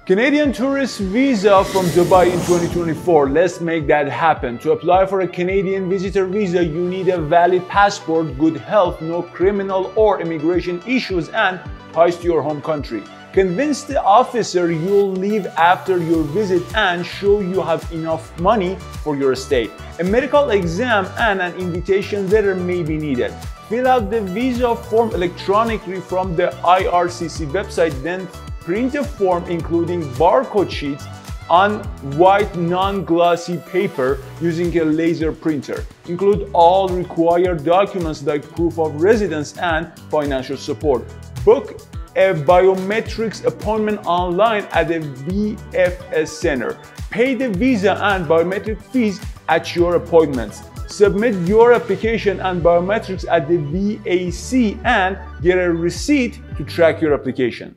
Canadian tourist visa from Dubai in 2024. Let's make that happen. To apply for a Canadian visitor visa, you need a valid passport, good health, no criminal or immigration issues, and ties to your home country. Convince the officer you'll leave after your visit and show you have enough money for your stay. A medical exam and an invitation letter may be needed. Fill out the visa form electronically from the IRCC website, then print a form including barcode sheets on white non-glossy paper using a laser printer. Include all required documents like proof of residence and financial support. Book a biometrics appointment online at a VFS center. Pay the visa and biometric fees at your appointments. Submit your application and biometrics at the VAC and get a receipt to track your application.